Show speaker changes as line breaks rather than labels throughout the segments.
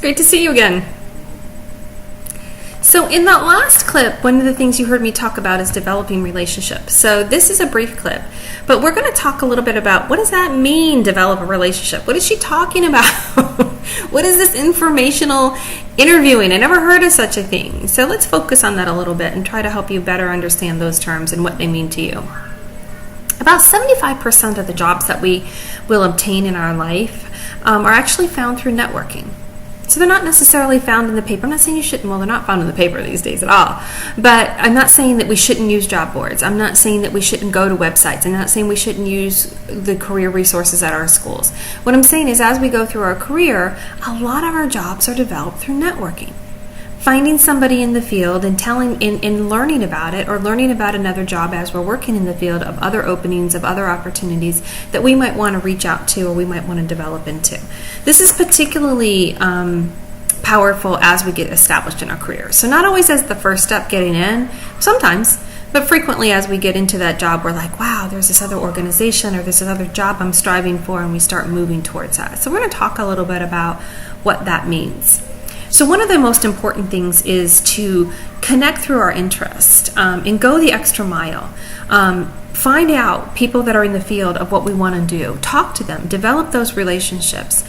Great to see you again. So in that last clip, one of the things you heard me talk about is developing relationships. So this is a brief clip, but we're going to talk a little bit about what does that mean, develop a relationship? What is she talking about? What is this informational interviewing? I never heard of such a thing. So let's focus on that a little bit and try to help you better understand those terms and what they mean to you. About 75% of the jobs that we will obtain in our life are actually found through networking. So they're not necessarily found in the paper. I'm not saying you shouldn't. Well, they're not found in the paper these days at all. But I'm not saying that we shouldn't use job boards. I'm not saying that we shouldn't go to websites. I'm not saying we shouldn't use the career resources at our schools. What I'm saying is as we go through our career, a lot of our jobs are developed through networking. Finding somebody in the field and learning about it, or learning about another job as we're working in the field, of other openings, of other opportunities that we might want to reach out to or we might want to develop into. This is particularly powerful as we get established in our career. So not always as the first step getting in, sometimes, but frequently as we get into that job, we're like, wow, there's this other organization or there's another job I'm striving for, and we start moving towards that. So we're going to talk a little bit about what that means. So one of the most important things is to connect through our interest and go the extra mile. Find out people that are in the field of what we want to do. Talk to them. Develop those relationships.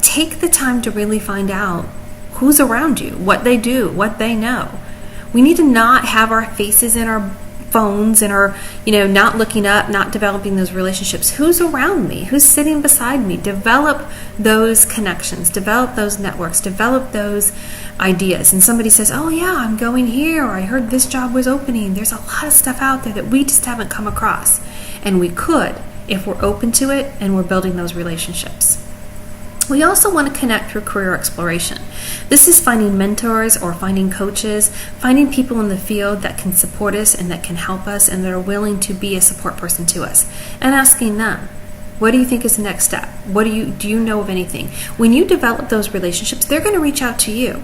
Take the time to really find out who's around you, what they do, what they know. We need to not have our faces in our phones and our, not looking up, not developing those relationships. Who's around me? Who's sitting beside me? Develop those connections, develop those networks, develop those ideas. And somebody says, oh yeah, I'm going here, or I heard this job was opening. There's a lot of stuff out there that we just haven't come across. And we could if we're open to it and we're building those relationships. We also want to connect through career exploration. This is finding mentors or finding coaches, finding people in the field that can support us and that can help us and that are willing to be a support person to us, and asking them, what do you think is the next step? Do you know of anything? When you develop those relationships, they're going to reach out to you.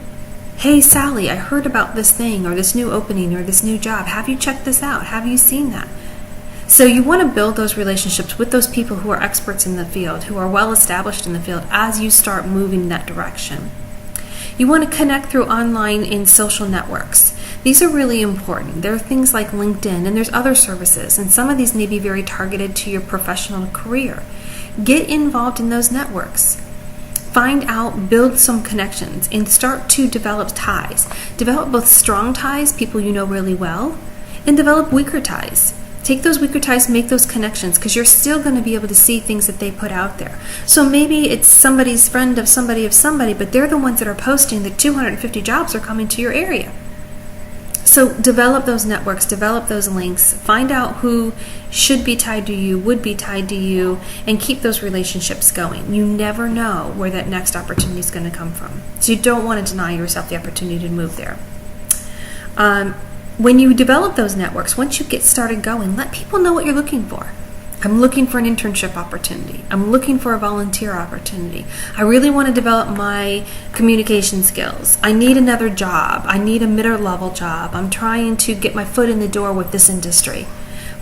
Hey, Sally, I heard about this thing or this new opening or this new job. Have you checked this out? Have you seen that? So you want to build those relationships with those people who are experts in the field, who are well established in the field as you start moving in that direction. You want to connect through online and social networks. These are really important. There are things like LinkedIn, and there's other services, and some of these may be very targeted to your professional career. Get involved in those networks. Find out, build some connections, and start to develop ties. Develop both strong ties, people you know really well, and develop weaker ties. Take those weaker ties, make those connections, because you're still going to be able to see things that they put out there. So maybe it's somebody's friend of somebody, but they're the ones that are posting that 250 jobs are coming to your area. So develop those networks, develop those links, find out who should be tied to you, would be tied to you, and keep those relationships going. You never know where that next opportunity is going to come from. So you don't want to deny yourself the opportunity to move there. When you develop those networks, once you get started going, let people know what you're looking for. I'm looking for an internship opportunity. I'm looking for a volunteer opportunity. I really want to develop my communication skills. I need another job. I need a mid-level job. I'm trying to get my foot in the door with this industry.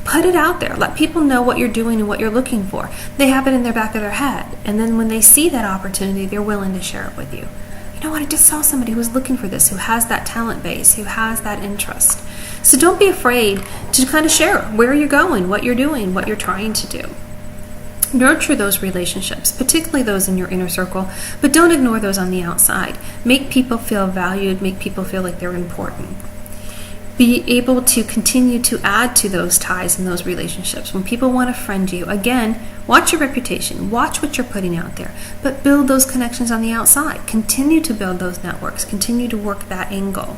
Put it out there. Let people know what you're doing and what you're looking for. They have it in their back of their head. And then when they see that opportunity, they're willing to share it with you. You know what, I just saw somebody who's looking for this, who has that talent base, who has that interest. So don't be afraid to kind of share where you're going, what you're doing, what you're trying to do. Nurture those relationships, particularly those in your inner circle, but don't ignore those on the outside. Make people feel valued, make people feel like they're important. Be able to continue to add to those ties and those relationships. When people want to friend you, again, watch your reputation, watch what you're putting out there, but build those connections on the outside. Continue to build those networks, continue to work that angle,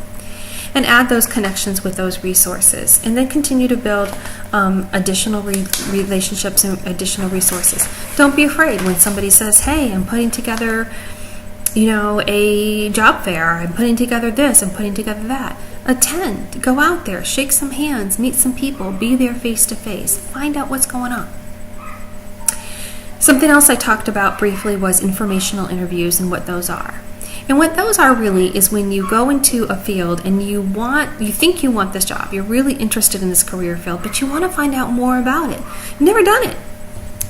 and add those connections with those resources, and then continue to build additional relationships and additional resources. Don't be afraid when somebody says, hey, I'm putting together a job fair, I'm putting together this, I'm putting together that. Attend, go out there, shake some hands, meet some people, be there face to face, find out what's going on. Something else I talked about briefly was informational interviews and what those are. And what those are really is when you go into a field and you think you want this job, you're really interested in this career field, but you want to find out more about it. You've never done it.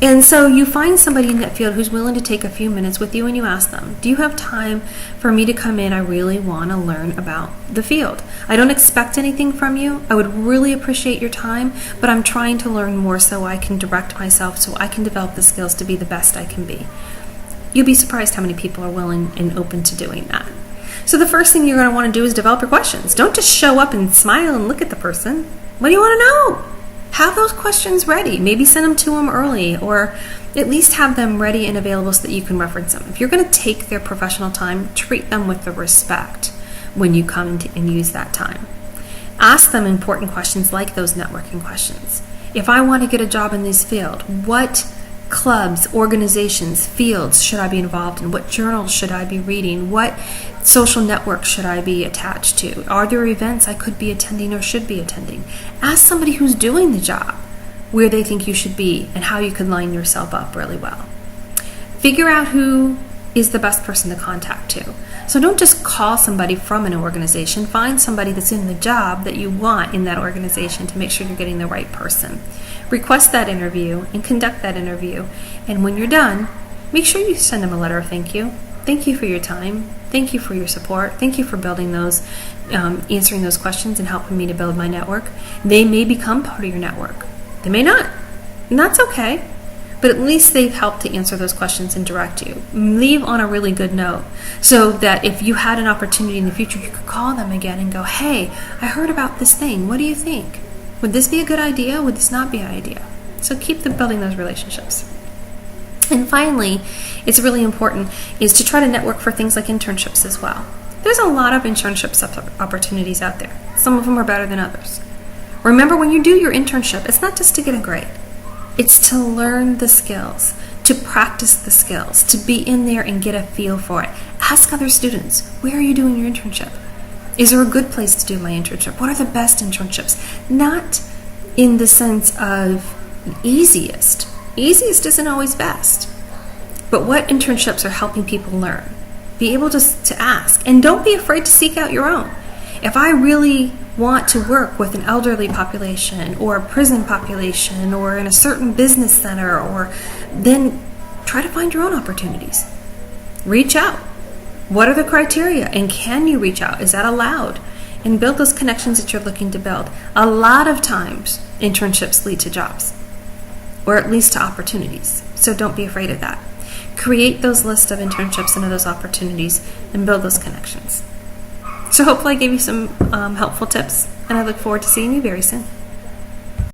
And so you find somebody in that field who's willing to take a few minutes with you, and you ask them, do you have time for me to come in? I really want to learn about the field. I don't expect anything from you. I would really appreciate your time, but I'm trying to learn more so I can direct myself, so I can develop the skills to be the best I can be. You'll be surprised how many people are willing and open to doing that. So the first thing you're going to want to do is develop your questions. Don't just show up and smile and look at the person. What do you want to know? Have those questions ready. Maybe send them to them early, or at least have them ready and available so that you can reference them. If you're going to take their professional time, treat them with the respect when you come and use that time. Ask them important questions like those networking questions. If I want to get a job in this field, what clubs, organizations, fields should I be involved in? What journals should I be reading? What social networks should I be attached to? Are there events I could be attending or should be attending? Ask somebody who's doing the job where they think you should be and how you can line yourself up really well. Figure out who is the best person to contact to. So don't just call somebody from an organization. Find somebody that's in the job that you want in that organization to make sure you're getting the right person. Request that interview and conduct that interview. And when you're done, make sure you send them a letter of thank you. Thank you for your time. Thank you for your support. Thank you for building those, answering those questions and helping me to build my network. They may become part of your network. They may not. And that's okay. But at least they've helped to answer those questions and direct you. Leave on a really good note so that if you had an opportunity in the future, you could call them again and go, hey, I heard about this thing. What do you think? Would this be a good idea? Would this not be an idea? So keep building those relationships. And finally, it's really important is to try to network for things like internships as well. There's a lot of internships opportunities out there. Some of them are better than others. Remember, when you do your internship, it's not just to get a grade. It's to learn the skills, to practice the skills, to be in there and get a feel for it. Ask other students, where are you doing your internship? Is there a good place to do my internship? What are the best internships? Not in the sense of easiest. Easiest isn't always best. But what internships are helping people learn? Be able to ask. And don't be afraid to seek out your own. If I really want to work with an elderly population or a prison population or in a certain business center, or then try to find your own opportunities. Reach out. What are the criteria? And can you reach out? Is that allowed? And build those connections that you're looking to build. A lot of times, internships lead to jobs, or at least to opportunities. So don't be afraid of that. Create those lists of internships and of those opportunities and build those connections. So hopefully I gave you some helpful tips, and I look forward to seeing you very soon.